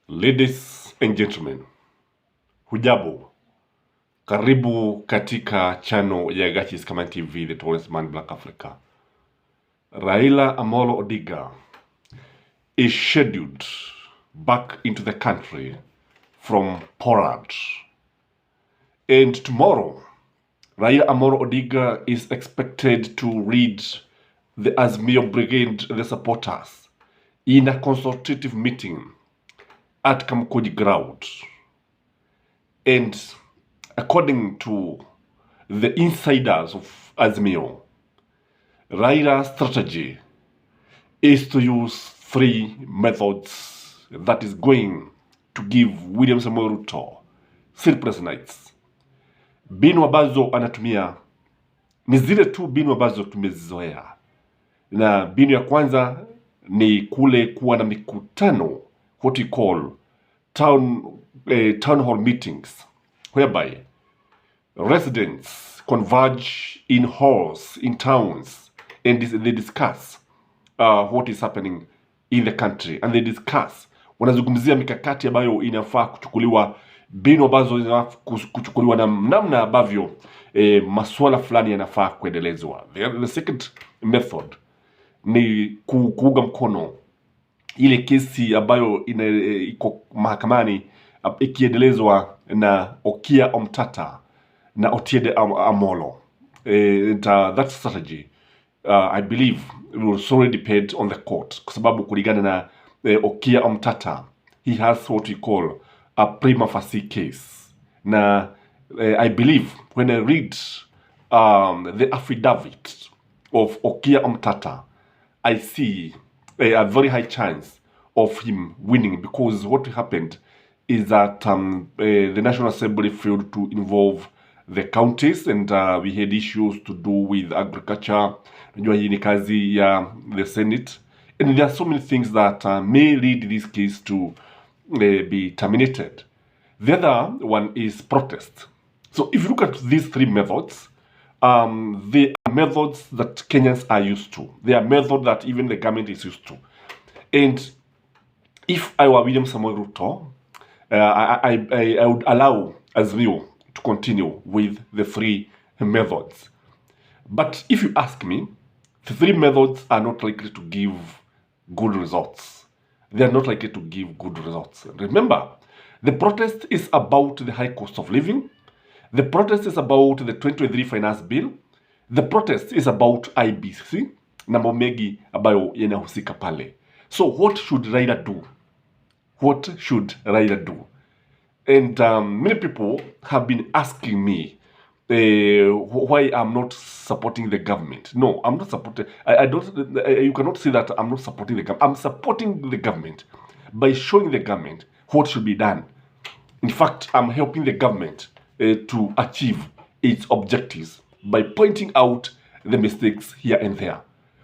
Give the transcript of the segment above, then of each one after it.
Ladies and gentlemen, hujambo, karibu katika channel ya Gachie Skyman TV, the tallest man in Black Africa. Raila Amolo Odinga is scheduled back into the country from Poland. And tomorrow, Raila Amolo Odinga is expected to lead the Azimio Brigade, the supporters, in a consultative meeting at Kamkoji ground. And according to the insiders of Azimio, Raila's strategy is to use three methods that is going to give William Samoei Ruto sleepless nights. Mbinu ambazo anatumia ni zile tu mbinu ambazo tumezizoea, na mbinu ya kwanza ni kule kuwa na mikutano, what we call town hall meetings, whereby residents converge in halls, in towns, and they discuss what is happening in the country, and they discuss, wanazungumzia mikakati ambayo inafaa kuchukuliwa, mbinu ambazo inafaa kuchukuliwa na namna ambavyo masuala fulani yanafaa kuendelezwa. The second method ni kuunga mkono ile kesi ambayo iko mahakamani ikiendelezwa na Okiya Omtata na Otiende Amolo. That strategy, I believe, will solely depend on the court, kwa sababu kulingana na Okiya Omtata, he has what we call a prima facie case. Na I believe when I read the affidavit of Okiya Omtata, I see a very high chance of him winning, because what happened is that the National Assembly failed to involve the counties, and we had issues to do with agriculture. Najua hii ni kazi ya the Senate, and there are so many things that may lead this case to be terminated. The other one is protest. So if you look at these three methods, they are methods that Kenyans are used to. They are methods that even the government is used to. And if I were William Samoei Ruto, I would allow Azimio to continue with the three methods. But if you ask me, the three methods are not likely to give good results. They are not likely to give good results. Remember, the protest is about the high cost of living. The protest is about the 2023 finance bill. The protest is about IBC na mambo mengi ambayo yanahusika pale. So what should Raila do? What should Raila do? And many people have been asking me why I'm not supporting the government. No, I'm not supporting. I don't. You cannot say that I'm not supporting the government. I'm supporting the government by showing the government what should be done. In fact, I'm helping the government to achieve its objectives by pointing out the mistakes here and there.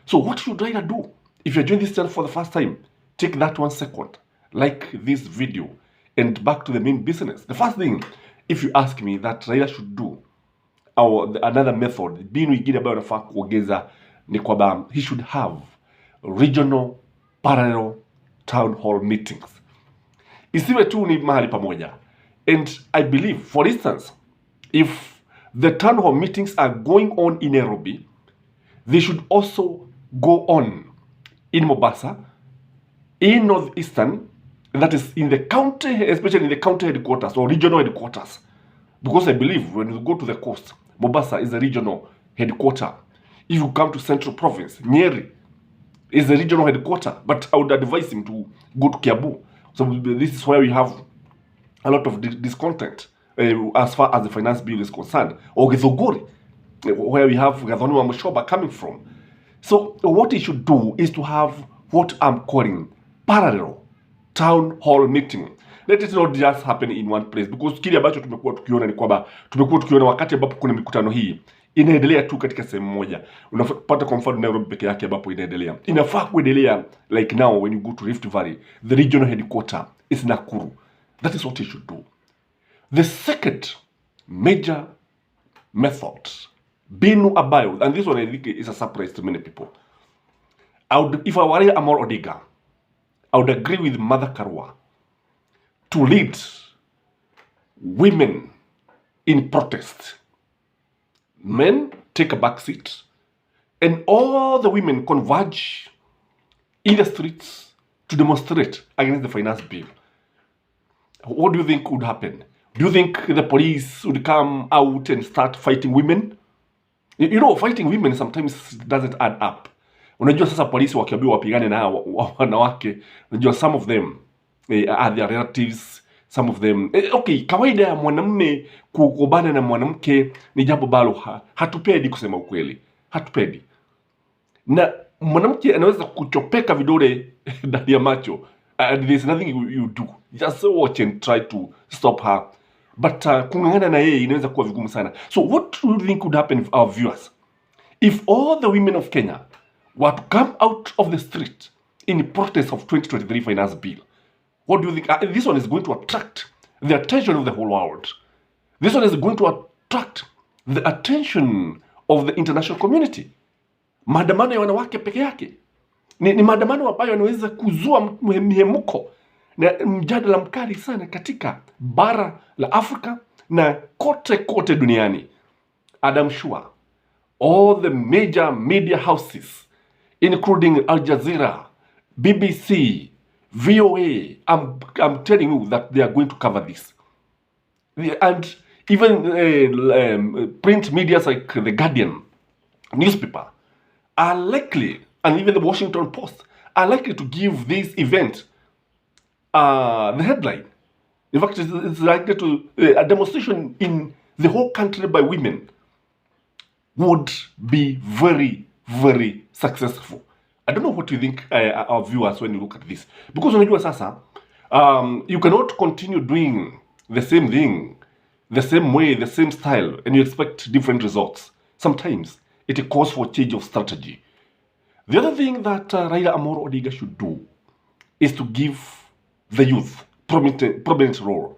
So what should Raila do? If you're joining this channel for the first time, take that 1 second, like this video, and back to the main business. The first thing, if you ask me, that Raila should do, or another method, mbinu ingine ambayo nafaa kuongeza ni kwamba he should have regional parallel town hall meetings. Isiwe tu ni mahali pamoja. And I believe, for instance, if the town hall meetings are going on in Nairobi, they should also go on in Mombasa, in Northeastern, that is in the county, especially in the county headquarters or regional headquarters. Because I believe when you go to the coast, Mombasa is a regional headquarter. If you come to Central Province, Nyeri is a regional headquarter. But I would advise him to go to Kiambu. So this is where we have a lot of discontent as far as the finance bill is concerned. Or Githogori, where we have Gathoni Wamushoba coming from. So what he should do is to have what I'm calling parallel town hall meeting. Let it not just happen in one place, because kile ambacho tumekuwa tukiona ni kwamba tumekuwa tukiona wakati ambapo kuna mikutano hii inaendelea tu katika sehemu moja. Unapata kwa mfano Nairobi peke yake ambapo inaendelea. Inafaa kuendelea like now when you go to Rift Valley, the regional headquarter is Nakuru. That is what he should do. The second major method, mbinu ambayo, and this one I think is a surprise to many people. If I were Amolo Odinga, I would agree with Mother Karua to lead women in protest. Men take a back seat, and all the women converge in the streets to demonstrate against the finance bill. What do you think would happen? Do you think the police would come out and start fighting women? You know, fighting women sometimes doesn't add up. Unajua sasa polisi wakiambiwa wapigane na wanawake, unajua some of them are their relatives, some of them okay, kawaida ya mwanamume kukubana na mwanamke ni jambo balo hatupendi, kusema ukweli hatupendi. Na mwanamke anaweza kuchopeka vidole ndani ya macho, and there's nothing you do, just watch and try to stop her, but kungangana na yeye inaweza kuwa vigumu sana. So what do you think would happen with our viewers if all the women of Kenya were to come out of the street in protest of 2023 finance bill? What do you think? This one is going to attract the attention of the whole world. This one is going to attract the attention of the international community. Maandamano ya wanawake peke yake ni maandamano ambayo yanaweza kuzua mhemuko na mjadala mkali sana katika bara la Afrika na kote duniani. And I'm sure all the major media houses, including Al Jazeera, BBC, VOA, I'm telling you that they are going to cover this. And even print media like The Guardian newspaper are likely, and even the Washington Post, are likely to give this event the headline. In fact, it's likely to, a demonstration in the whole country by women would be very, very successful. I don't know what you think, our viewers, when you look at this. Because unajua sasa, you cannot continue doing the same thing, the same way, the same style, and you expect different results. Sometimes it calls for change of strategy. The other thing that Raila Amolo Odinga should do is to give the youth prominent role.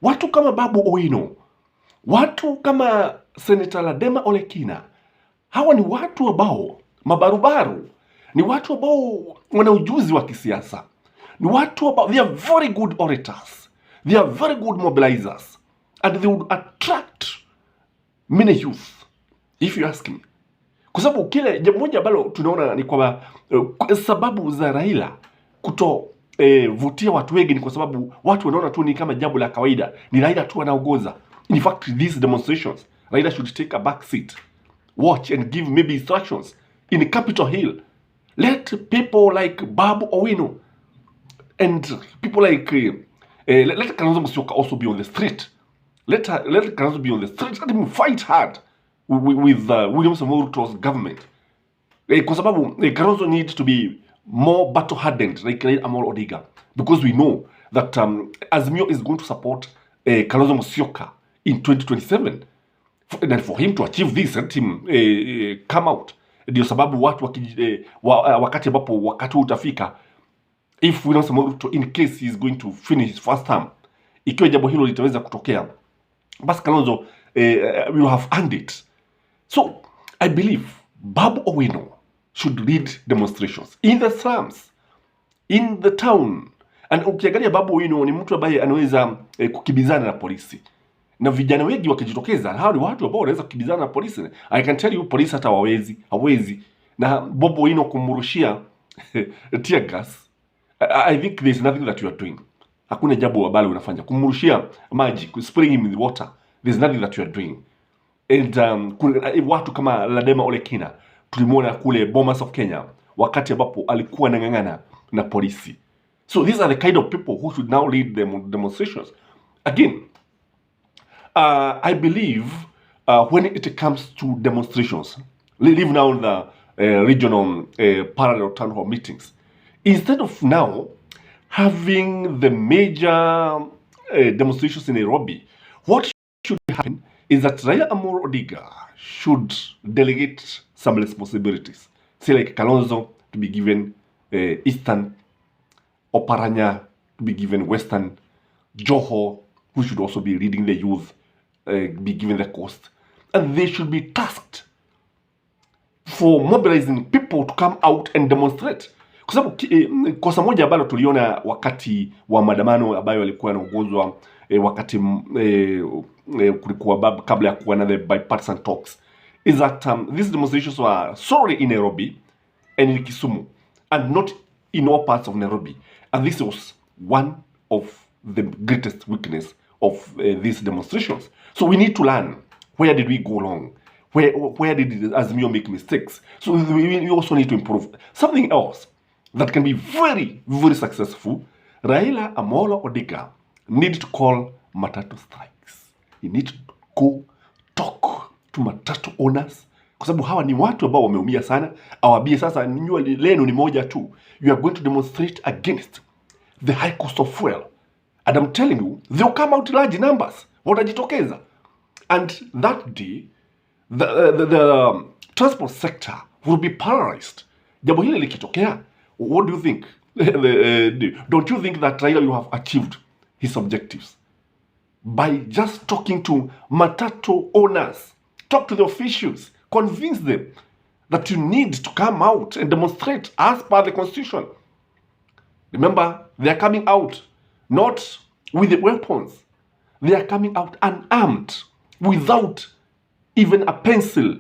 Watu kama Babu Owino, watu kama Senator Ladema Olekina, hawa ni watu ambao mabarubaru, ni watu ambao wana ujuzi wa kisiasa, ni watu ambao they are very good orators, they are very good mobilizers, and they would attract many youth, if you ask me. Kwa sababu kile jambo moja ambalo tunaona ni kwamba sababu za Raila vutia watu wengi ni kwa sababu watu wanaona tu ni kama jambo la kawaida, ni Raila tu anaongoza. In fact, these demonstrations, Raila should take a back seat, watch and give maybe instructions in Capitol Hill. Let people like Babu Owino and people like let Kalonzo Musyoka also be on the street. Let Kalonzo be on the street. Let him fight hard with William Samoei Ruto's government. Kwa sababu Kalonzo needs to be more battle hardened like Raila Amolo Odinga, because we know that Azimio is going to support Kalonzo Musyoka in 2027. And for him to achieve this, let him come out. Ndio sababu watu wakati ambapo wakati utafika, if William Samoei Ruto in case he is going to finish his first term, ikiwa jambo hilo litaweza kutokea, basi Kalonzo will have earned it. So I believe Babu Owino should lead demonstrations in the slums, in the town. And ukiangalia Babu Owino ni mtu ambaye anaweza kukibizana na polisi. Na vijana wengi wakijitokeza, hao ni watu ambao wanaweza kukibizana na polisi. I can tell you, polisi hata hawezi. Na Babu Owino kumrushia tear gas, I think there's nothing that you are doing. Hakuna jambo ambalo unafanya. Kumrushia maji, spray him in the water, there's nothing that you are doing. And watu kama Ladema Olekina tulimuona kule Bomas of Kenya wakati ambapo alikuwa anang'ang'ana na polisi. So these are the kind of people who should now lead the demonstrations. Again, I believe when it comes to demonstrations, leave now the regional parallel town hall meetings, instead of now having the major demonstrations in Nairobi, what should happen is that Raila Amolo Odinga should delegate some responsibilities. Say like Kalonzo to be given Eastern, Oparanya to be given Western, Joho, who should also be leading the youth, be given the coast. And they should be tasked for mobilizing people to come out and demonstrate. Kwa sababu kosa moja ambalo tuliona wakati wa maandamano ambayo yalikuwa yanaongozwa wakati kulikuwa kabla ya kuwa na the bipartisan talks is that these demonstrations were solely in Nairobi and in Kisumu and not in all parts of Nairobi, and this was one of the greatest weakness of these demonstrations. So we need to learn, where did we go wrong? Where did Azimio make mistakes? So we also need to improve. Something else that can be very, very successful, Raila Amolo Odinga need to call matatu strikes. He need to go talk to matatu owners, kwa sababu hawa ni watu ambao wameumia sana. Awabie sasa, nyua lenu ni moja tu. You are going to demonstrate against the high cost of fuel. And I'm telling you, they'll come out large numbers. Watajitokeza. And that day, the transport sector will be paralyzed. Jambo hili likitokea, what do you think? Don't you think that Raila, you have achieved his objectives by just talking to matatu owners? Talk to the officials, convince them that you need to come out and demonstrate as per the constitution. Remember, they are coming out not with the weapons. They are coming out unarmed, without even a pencil.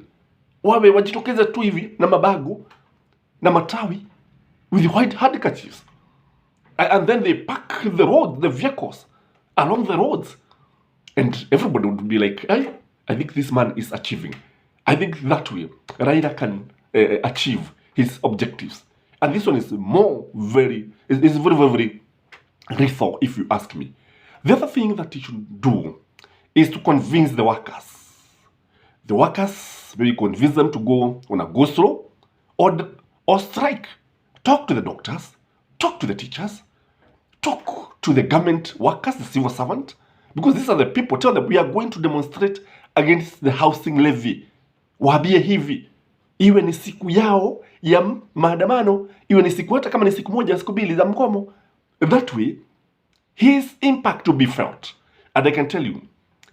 Wawe wajitokeza tu hivi na mabagu na matawi with the white handkerchiefs, and then they pack the roads, the vehicles along the roads, and everybody would be like, I think this man is achieving. I think that way Raila can achieve his objectives. And this one is very, very lethal, if you ask me. The other thing that he should do is to convince the workers. The workers, maybe convince them to go on a go-slow or strike. Talk to the doctors, talk to the teachers, talk to the government workers, the civil servant, because these are the people. Tell them, we are going to demonstrate against the housing levy. Waambie hivi, iwe ni siku yao ya maandamano, iwe ni siku, hata kama ni siku moja, siku mbili za mgomo. That way, his impact will be felt. And I can tell you,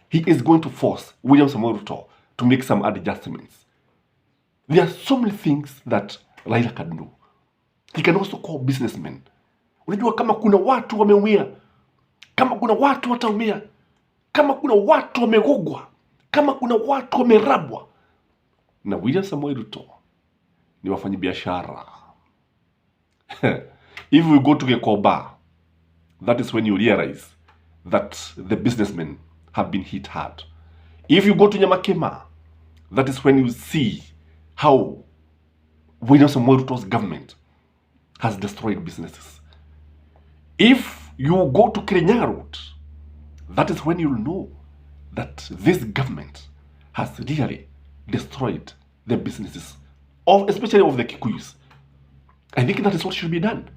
he is going to force William Samoei Ruto to make some adjustments. There are so many things that Raila can do. He can also call businessmen. Unajua, kama kuna watu wameumia, kama kuna watu wataumia, kama kuna watu wamegogwa, kama kuna watu wamerabwa na William Samoei Ruto, ni wafanyi biashara. If we go to Gekoba, that is when you realize that the businessmen have been hit hard. If you go to Nyamakema, that is when you see how William Samoei Ruto's government has destroyed businesses. If you go to KENYAN, that is when you'll know that this government has really destroyed the businesses, especially of the Kikuyus. I think that is what should be done.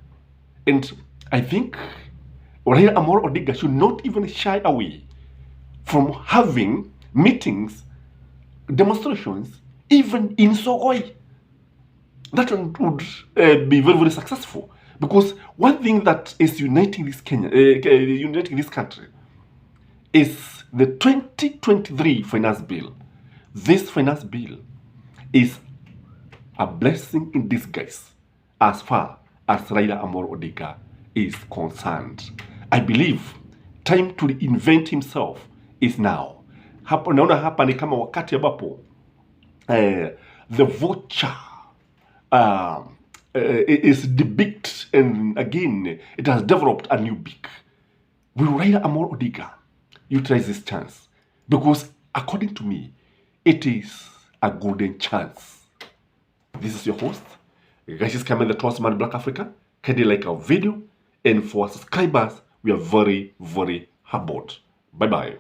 And I think Raila Amolo Odinga should not even shy away from having meetings, demonstrations, even in Sogoi. That would be very, very successful. Because one thing that is uniting this uniting this country is the 2023 finance bill. This finance bill is a blessing in disguise as far as Raila Amolo Odinga is concerned. I believe time to reinvent himself is now. Hapo naona hapa ni kama wakati ambapo the vulture is debunked, and again it has developed a new beak. Will Raila Amolo Odinga utilize this chance? Because according to me, it is a golden chance. This is your host, Gachie Skyman, the tallest man in Black Africa. Kindly like our video, and for subscribers, we are very, very humbled. Bye bye.